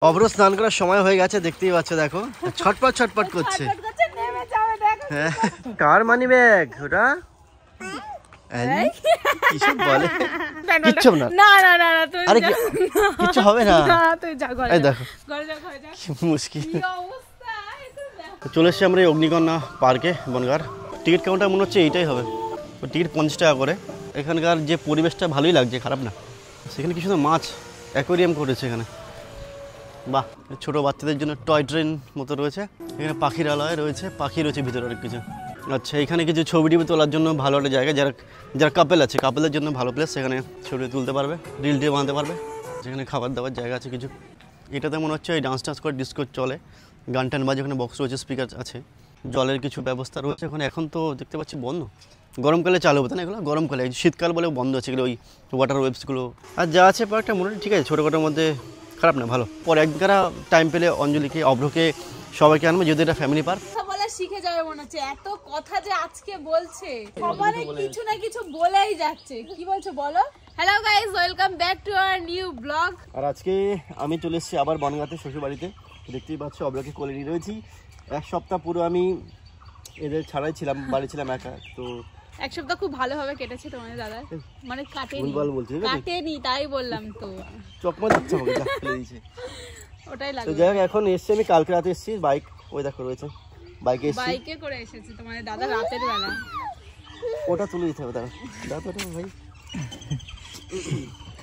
অব্র স্নান করার সময় হয়ে গেছে, দেখতেই পাচ্ছ, দেখো ছটপট ছটপট করছে। হ্যাঁ, কার মানি ব্যাগ ওটা? কিসব বলে, কিচ্ছু না, আরে কিচ্ছু হবে না। এই দেখো মুশকিল। চলে এসছি আমরা এই অগ্নিকন্যা পার্কে বনগাঁর। টিকিট কাউন্টার মনে হচ্ছে এইটাই হবে, টিকিট 50 টাকা করে। এখানকার যে পরিবেশটা ভালোই লাগছে, খারাপ না। সেখানে কি সুন্দর মাছ অ্যাকোয়ারিয়াম করেছে এখানে, বাহ। ছোটো বাচ্চাদের জন্য টয় ট্রেন মতো রয়েছে, এখানে পাখির আলয় রয়েছে, পাখি রয়েছে ভিতরে অনেক কিছু। আচ্ছা, এখানে কিছু ছবি টবি তোলার জন্য ভালো একটা জায়গা, যারা কাপেল আছে কাপেলের জন্য ভালো প্লেস। সেখানে ছবি তুলতে পারবে, রিল টিল বানাতে পারবে। যেখানে খাবার দাবার জায়গা আছে কিছু। এটাতে মনে হচ্ছে এই ডান্স করে ডিস্কো চলে, গান টান বাজে, ওখানে বক্স রয়েছে, স্পিকার আছে, জলের কিছু ব্যবস্থা রয়েছে ওখানে। এখন তো দেখতে পাচ্ছি বন্ধ, গরমকালে চালু হতো না এগুলো, গরমকালে। শীতকাল বলে বন্ধ আছে এগুলো, ওই ওয়াটার ওয়েবসগুলো। আর যা আছে পার্কটা মোটামুটি ঠিক আছে, ছোটোখাটোর মধ্যে, খারাপ না, ভালো। পরে একদিন টাইম পেলে অঞ্জলিকে, অভ্রকে, সবাইকে আনবো, যদি এটা ফ্যামিলি পার্ক। শিখে যাবে মনে হচ্ছে, এত কথা যে আজকে বলছে, সবারই কিছু না কিছু বলেই যাচ্ছে। কি বলছো বলো? Hello guys, welcome back to our new blog. আর আজকে আমি চলে এসেছি আবার বনগাঁতে, শ্বশুর বাড়িতে। দেখতেই পাচ্ছ অভ্রকে কোলে নিয়ে রয়েছি। এক সপ্তাহ পুরো আমি এদের ছাড়াই ছিলাম, বাড়ি ছিলাম একা। তো এক সপ্তাহ খুব ভালোভাবে কেটেছে তোমাদের দাদার, মানে কাটেনি তাই বললাম তো, চকমা দিচ্ছে আমাকে, ফেলে দিয়েছে ওটাই লাগে। তো যাই হোক, এখন এসছি আমি, কালকে রাতে এসেছি। বাইক ওই দেখো রয়েছে, বাইকে করে এসেছি তোমাদের দাদা রাতের বেলা। ওটা তুলে দিতে হবে, দাঁড়া ভাই,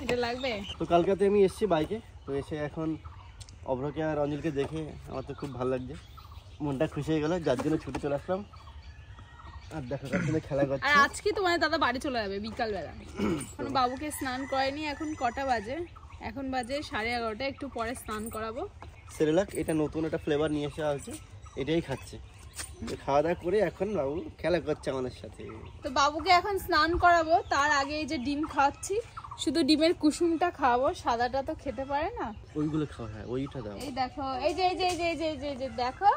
এটা লাগবে। তো কালকে রাতে আমি এসেছি বাইকে। তো এসে এখন অভ্রকে আর অঞ্জলকে দেখে আমার তো খুব ভালো লাগছে, মনটা খুশি হয়ে গেল, যার জন্য ছুটে চলে আসলাম। আর দেখো কার জন্য খেলা করছে। আর আজকে তোমাদের দাদা বাড়ি চলে যাবে বিকাল বেলা। এখন বাবুকে স্নান করায়নি, এখন কটা বাজে? এখন বাজে 11:30। একটু পরে স্নান করাবো। সেরেলাক, এটা নতুন একটা ফ্লেভার নিয়ে এসে আছে, এটাই খাচ্ছে। খাওয়া দাওয়া করে এখন বাবু খেলা করছে আমাদের সাথে। তো বাবুকে এখন স্নান করাবো, তার আগে এই যে ডিম খাওয়াচ্ছি, শুধু ডিমের কুসুমটা খাওয়াবো, সাদাটা তো খেতে পারে না। ওইগুলো খাওয়া, হ্যাঁ ওইটা দাও। এই দেখো, এই যে এই যে এই যে এই যে এই যে এই যে দেখো,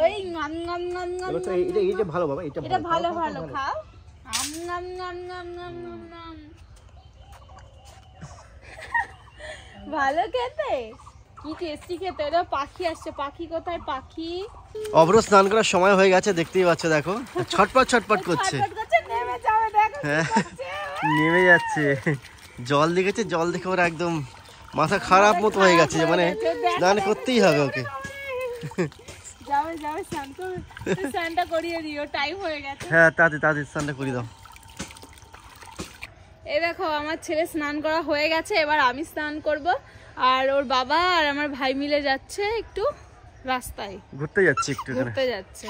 ওই গাম গাম গাম গাম। এটা ভালো বাবা, এটা ভালো ভালো খাও। আম গাম গাম গাম গাম গাম। ভালো খেতে, কি টেস্টি খেতে। এটা পাখি আসছে, পাখি কোথায়? পাখি। অব্র স্নান করার সময় হয়ে গেছে, দেখতেই পাচ্ছ, দেখো ছটপট ছটপট করছে। নেমে যাবে, দেখো নেমে যাচ্ছে। জল দেখেছে, জল দেখে ওরা একদম মাথা খারাপ মতো হয়ে গেছে, যে মানে স্নান করতেই হবে ওকে। যাবে যাবে, স্নান করবে, স্নানটা করিয়ে দিও, টাইম হয়ে গেছে। হ্যাঁ, তাড়াতাড়ি স্নানটা করিয়ে দাও। এই দেখো আমার ছেলে স্নান করা হয়ে গেছে, এবার আমি স্নান করব। আর ওর বাবা আর আমার ভাই মিলে যাচ্ছে একটু রাস্তায় ঘুরতে যাচ্ছে, একটু ঘুরতে যাচ্ছে।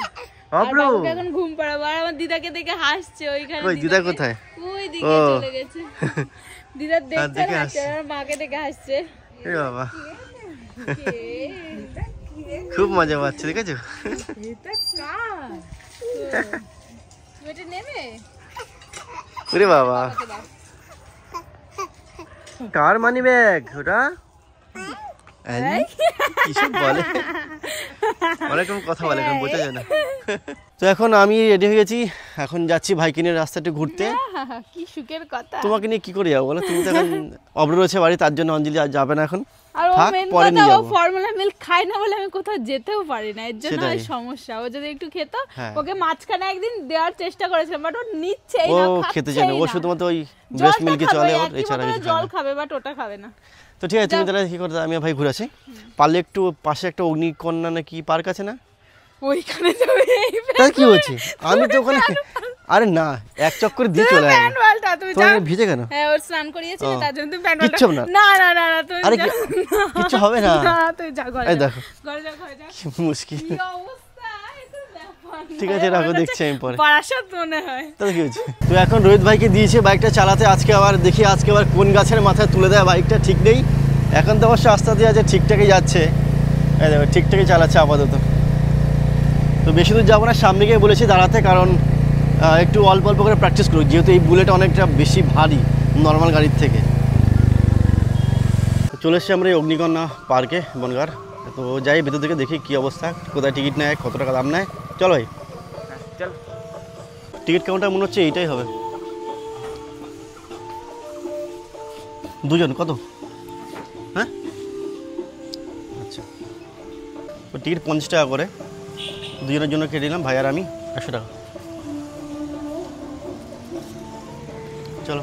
আর বাবুকে এখন ঘুম পাড়াবো। আর আমার দিদাকে দেখে হাসছে ওইখানে। ওই দিদা কোথায়? ওই দিকে চলে গেছে। দিদা দেখতে হাসছে, আর মাকে দেখে হাসছে। এই বাবা, খুব মজা পাচ্ছে, দেখেছো? এটা কার? এটা নেবে? ওরে বাবা, কার মানি ব্যাগ ওটা? কিসব বলে, অনেকরকম কথা বলে, বোঝা যায় না। তো এখন আমি রেডি হয়ে গেছি, এখন যাচ্ছি ভাইকে নিয়ে রাস্তাটা ঘুরতে। কি সুখের কথা। তোমাকে নিয়ে কি করে যাবো বলো? তুমি তো এখন অব্র রয়েছে বাড়ি, তার জন্য অঞ্জলি আর যাবে না এখন। আর ও মেন কথা, ও ফর্মুলা মিল্ক খায় না বলে আমি কোথাও যেতেও পারি না, এর জন্য এই সমস্যা। ও যদি একটু খেত, ওকে মাঝখানে একদিন দেওয়ার চেষ্টা করেছিলাম, বাট ও নিচ্ছেই না, ও খেতে চায় না, ও শুধুমাত্র ওই ব্রেস্ট মিল্কই চলে ওর, এছাড়া কিছু জল খাবে, বাট ওটা খাবে না। তো ঠিক আছে, তুমি তাহলে কি করতে, আমি ভাই ঘুরে আসি। পারলে একটু পাশে একটা অগ্নিকন্যা না কি পার্ক আছে না, ওইখানে যাবে। তাই কি হচ্ছে? আমি তো ওখানে, আরে না, এক চক্কর দিয়ে চলে আসবে। তুমি যাও, ভিজে কেন? হ্যাঁ, ওর স্নান করিয়েছিল তার জন্য তুমি প্যান্টটা। কিচ্ছু না, না না না, তুমি আরে কিচ্ছু হবে না। না, তুই যা ঘরে। এই দেখো ঘরে যা, ঘরে যা। কি মুশকিল। কি অবস্থা, এটা ব্যাপার। ঠিক আছে, রাখো, দেখছি আমি পরে। বারাসাত মনে হয়। তাহলে কি হচ্ছে? তো এখন রোহিত ভাইকে দিয়েছে বাইকটা চালাতে। আজকে আবার দেখি, আজকে আবার কোন গাছের মাথায় তুলে দেয় বাইকটা, ঠিক নেই। এখন তো অবশ্য আস্তে আস্তে আছে, ঠিকঠাকই যাচ্ছে, এই দেখো ঠিকঠাকই চালাচ্ছে আপাতত। তো বেশি দূর যাবো না, সামনে গিয়ে বলেছি দাঁড়াতে, কারণ একটু অল্প অল্প করে প্র্যাকটিস করুক, যেহেতু এই বুলেট অনেকটা বেশি ভারী নর্মাল গাড়ির থেকে। চলে এসছি আমরা এই অগ্নিকন্যা পার্কে বনগাঁর। তো যাই ভেতর থেকে দেখি কী অবস্থা, কোথায় টিকিট নেয়, কত টাকা দাম নেয়। চলো ভাই, চল। টিকিট কাউন্টার মনে হচ্ছে এইটাই হবে। দুজন কত? হ্যাঁ, আচ্ছা, তো টিকিট 50 টাকা করে, দুজনের জন্য কেটে নিলাম, ভাই আর আমি 100 টাকা। চলো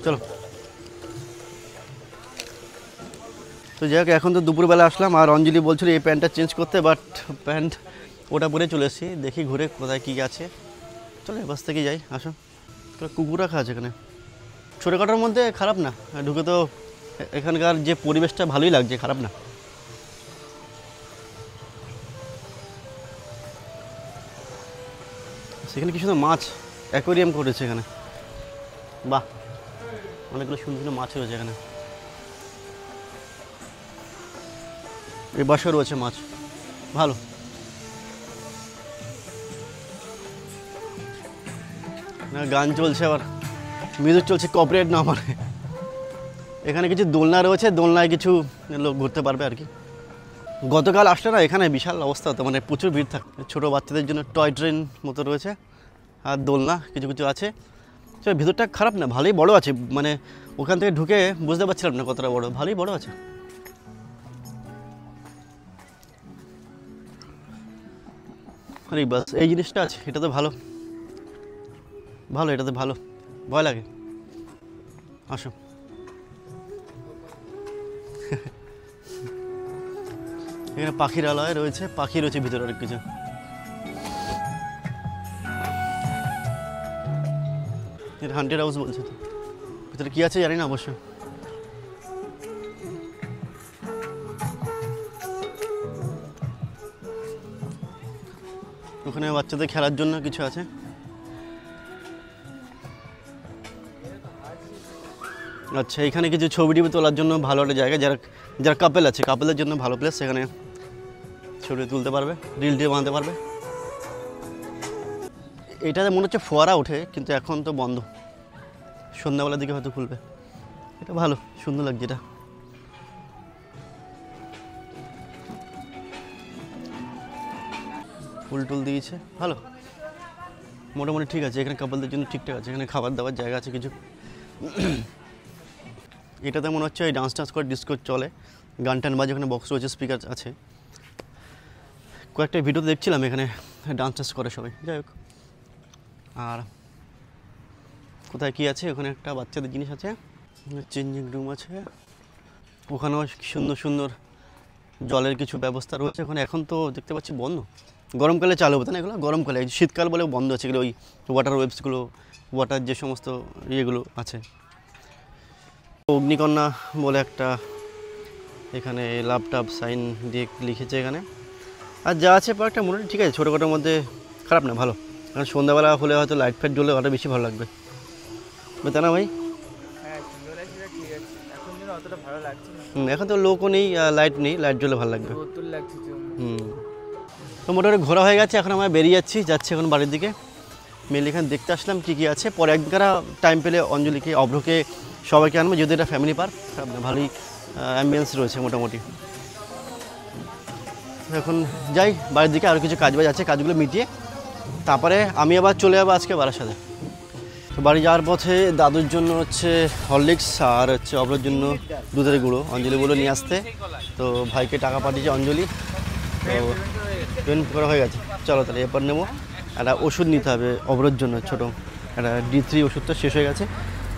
চলো। তো যাই হোক, এখন তো দুপুরবেলা আসলাম, আর অঞ্জলি বলছিল এই প্যান্টটা চেঞ্জ করতে, বাট প্যান্ট ওটা পরে চলে এসেছি। দেখি ঘুরে কোথায় কী আছে। চলো বাস থেকে যাই, আসো। কুকুর রাখা আছে এখানে, ছোটোখাটোর মধ্যে খারাপ না, ঢুকে তো এখানকার যে পরিবেশটা ভালোই লাগছে, খারাপ না। সেখানে কিছু না মাছ অ্যাকোয়ারিয়াম করেছে এখানে, বাহ, অনেকগুলো সুন্দর সুন্দর মাছ রয়েছে এখানে। এই বাসা রয়েছে মাছ, ভালো। না গান চলছে, আবার মিউজিক চলছে, কপিরাইট না মানে। এখানে কিছু দোলনা রয়েছে, দোলনায় কিছু লোক ঘুরতে পারবে আর কি। গতকাল আসলে না এখানে বিশাল অবস্থা হতো, মানে প্রচুর ভিড় থাকে। ছোটো বাচ্চাদের জন্য টয় ট্রেন মতো রয়েছে, আর দোলনা কিছু কিছু আছে। ভিতরটা খারাপ না, ভালোই বড় আছে, মানে ওখান থেকে ঢুকে বুঝতে পারছিলাম না কতটা বড়, ভালোই বড় আছে। আরে বাস এই জিনিসটা আছে, এটা তো ভালো ভালো, এটা তো ভালো, ভয় লাগে। আসো, এখানে পাখির আলয় রয়েছে, পাখি রয়েছে ভিতরে অনেক কিছু। এটা হান্টেড হাউস বলছে, তো ভিতরে কি আছে জানি না অবশ্য। ওখানে বাচ্চাদের খেলার জন্য কিছু আছে। আচ্ছা, এখানে কিছু ছবি টিভি তোলার জন্য ভালো একটা জায়গা, যারা যারা কাপেল আছে, কাপেলের জন্য ভালো প্লেস। সেখানে ছবি তুলতে পারবে, রিল টিল বানাতে পারবে। এটাতে মনে হচ্ছে ফোয়ারা ওঠে, কিন্তু এখন তো বন্ধ, সন্ধ্যাবেলার দিকে হয়তো খুলবে। এটা ভালো, সুন্দর লাগছে এটা। ফুল টুল দিয়েছে, ভালো, মোটামুটি ঠিক আছে। এখানে কাপলদের জন্য ঠিকঠাক আছে, এখানে খাবার দাবার জায়গা আছে কিছু। এটাতে মনে হচ্ছে ওই ডান্স করে ডিস্কো চলে, গান টান বাজে, ওখানে বক্স রয়েছে, স্পিকার আছে। কয়েকটা ভিডিও দেখছিলাম, এখানে ডান্স করে সবাই। যাই হোক, আর কোথায় কী আছে, ওখানে একটা বাচ্চাদের জিনিস আছে, চেঞ্জিং রুম আছে, ওখানেও সুন্দর সুন্দর জলের কিছু ব্যবস্থা রয়েছে ওখানে। এখন তো দেখতে পাচ্ছি বন্ধ, গরমকালে চালু হতো না এগুলো, গরমকালে। শীতকাল বলে বন্ধ আছে এগুলো, ওই ওয়াটার ওয়েবসগুলো, ওয়াটার যে সমস্ত ইয়েগুলো আছে। অগ্নিকন্যা বলে একটা এখানে ল্যাপটপ সাইন দিয়ে লিখেছে এখানে। আর যা আছে পার্কটা মোটামুটি ঠিক আছে, ছোটোখাটোর মধ্যে খারাপ না, ভালো। কারণ সন্ধ্যাবেলা হলে হয়তো লাইট ফাইট জ্বলে আরও বেশি ভালো লাগবে, তাই না ভাই? এখন তো লোকও নেই, লাইট নেই, লাইট জ্বলে ভালো লাগবে। তো মোটামুটি ঘোরা হয়ে গেছে, এখন আমরা বেরিয়ে যাচ্ছি এখন বাড়ির দিকে। মেনলি এখানে দেখতে আসলাম কী কী আছে, পরে একদিন টাইম পেলে অঞ্জলিকে, অভ্রকে, সবাইকে আনবো, যেহেতু এটা ফ্যামিলি পার্ক, ভালোই অ্যাম্বিয়েন্স রয়েছে মোটামুটি। এখন যাই বাড়ির দিকে, আরও কিছু কাজ বাজ আছে, কাজগুলো মিটিয়ে তারপরে আমি আবার চলে যাবো আজকে বারাসাতে। তো বাড়ি যাওয়ার পথে দাদুর জন্য হচ্ছে হরলিক্স, আর হচ্ছে অভ্রর জন্য দুধের গুঁড়ো। অঞ্জলি বলে নিয়ে আসতে, তো ভাইকে টাকা পাঠিয়েছে অঞ্জলি, তো পেমেন্ট করা হয়ে গেছে। চলো তাহলে এরপর নেবো, একটা ওষুধ নিতে হবে অভ্রর জন্য, ছোটো একটা D3 ওষুধটা শেষ হয়ে গেছে,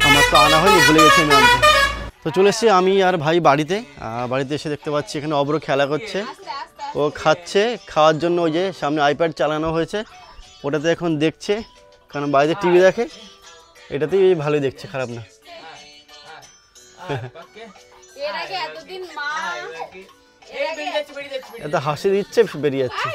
আমার তো আনা হয়নি, ভুলে গেছি আমি আনতে। তো চলে এসেছি আমি আর ভাই বাড়িতে। বাড়িতে এসে দেখতে পাচ্ছি এখানে অভ্র খেলা করছে, ও খাচ্ছে, খাওয়ার জন্য ওই যে সামনে আইপ্যাড চালানো হয়েছে, ওটাতে এখন দেখছে, কারণ বাড়িতে টিভি দেখে, এটাতেই ভালোই দেখছে, খারাপ না। এত হাসি দিচ্ছে, বেরিয়ে যাচ্ছে।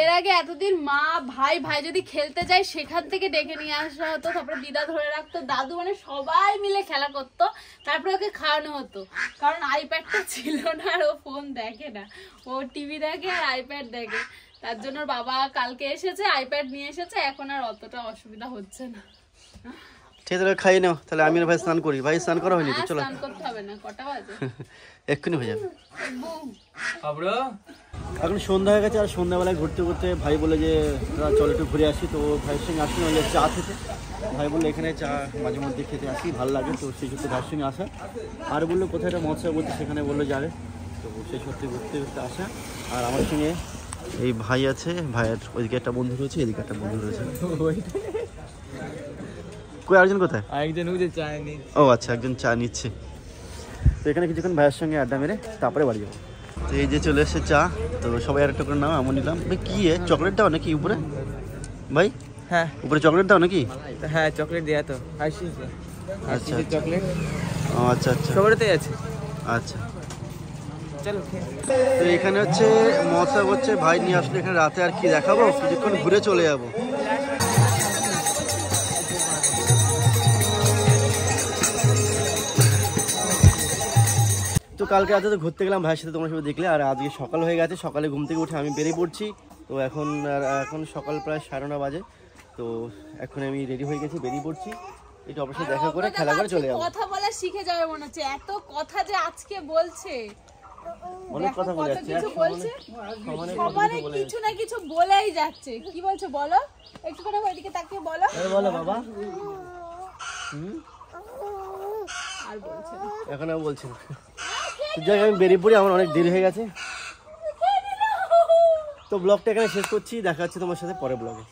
এর আগে এতদিন মা ভাই যদি খেলতে যায় সেখান থেকে ডেকে নিয়ে আসা হতো, তারপরে দিদা ধরে রাখতো, দাদু, মানে সবাই মিলে খেলা করতো, তারপরে ওকে খাওয়ানো হতো। কারণ আইপ্যাডটা ছিল না, আর ও ফোন দেখে না, ও টিভি দেখে আর আইপ্যাড দেখে। তার জন্য বাবা কালকে এসেছে, আইপ্যাড নিয়ে এসেছে, এখন আর অতটা অসুবিধা হচ্ছে না। ঠিক আছে খাইয়ে নাও, তাহলে আমি আর ভাই স্নান করি। ভাই স্নান করা হয়নি তো, চলো স্নান করতে হবে না, কটা বাজে? এক্ষুনি হয়ে যাবে। এখন সন্ধ্যা হয়ে গেছে, আর সন্ধ্যাবেলায় ঘুরতে ঘুরতে ভাই বলে যে চল একটু ঘুরে আসি। তো ভাইয়ের সঙ্গে আসি না চা খেতে। ভাই বললো এখানে চা মাঝে মধ্যে খেতে আসি, ভালো লাগে। তো সেই সত্যি ভাইয়ের সঙ্গে আসা। আর বললো কোথায় একটা মৎস্য বলতে, সেখানে বললো যাবে। তো সেই সত্যি ঘুরতে ঘুরতে আসা। আর আমার সঙ্গে এই ভাই আছে, ভাইয়ের ওইদিকে একটা বন্ধু রয়েছে, এদিকে একটা বন্ধু রয়েছে। কই আরেকজন কোথায়? ও আচ্ছা, একজন চা নিচ্ছে। তো এখানে কিছুক্ষণ ভাইয়ের সঙ্গে আড্ডা মেরে তারপরে বাড়ি যাবো। তো এই যে চলে এসেছে চা। তো সবাই আর একটা করে নাও, আমি নিলাম। ভাই কি চকলেট দাও নাকি উপরে? ভাই হ্যাঁ উপরে চকলেট দাও নাকি? হ্যাঁ চকলেট দেয়া তো। আচ্ছা চকলেট ও আচ্ছা আচ্ছা, সবারতেই আছে। আচ্ছা চলো। তো এখানে হচ্ছে মশা হচ্ছে, ভাই নিয়ে আসলে এখানে রাতে আর কি দেখাবো, কিছুক্ষণ ঘুরে চলে যাবো। তো কালকে রাতে তো ঘুরতে গেলাম ভাইয়ের সাথে, তোমরা সবাই দেখলে। আর আজকে সকাল হয়ে গেছে, সকালে ঘুম থেকে উঠে আমি বেরিয়ে পড়ছি। তো এখন সকাল প্রায় 9:30 বাজে। তো এখন আমি রেডি হয়ে গেছি, বেরিয়ে পড়ছি। এটা অবশ্যই দেখা করে খেলা করে চলে যাবো। কথা বলা শিখে যাবে মনে হচ্ছে, এত কথা যে আজকে বলছে। অনেক কথা বলে যাচ্ছে, সমানে কিছু না কিছু বলেই যাচ্ছে। কি বলছে বলো, একটু করে ওইদিকে তাকিয়ে বলো। বলো বাবা। আর বলছে না, এখন আর বলছি না। যাই আমি বেরিয়ে পড়ি, আমার অনেক দেরি হয়ে গেছে। তো ব্লগটা এখানে শেষ করছি, দেখা হচ্ছে তোমার সাথে পরে ব্লগে।